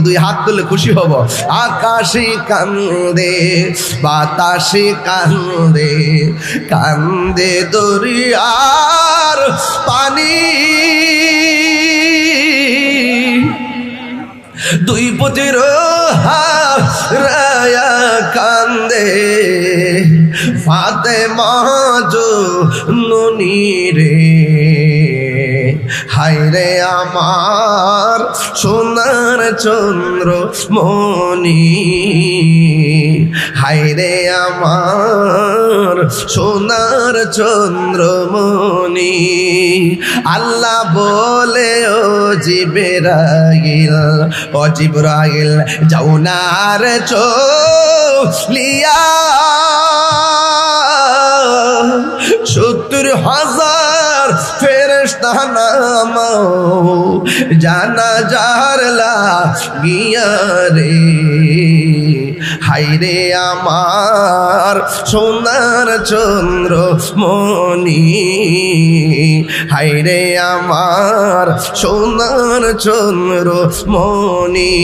দুই হাত তুলে খুশি হব। আকাশে কান্দে বাতাসে কান্দে, কান্দে দরিয়ার পানি, দুই পতির হারায়া কান্দে ফাতেমা জননী রে। হায়রে আমার সোনার চন্দ্র মনি, হায়রে আমার সোনার চন্দ্র মনি। আল্লাহ বলে ও জিবরাইল, ও জিবরাইল যাও না রে চলিয়া, ৭০,০০০ ফেরেশতা নামাও জানাজার লাগিয়া রে। হায়রে আমার সোনার চন্দ্র মনি, হায়রে আমার সোনার চন্দ্র মনি।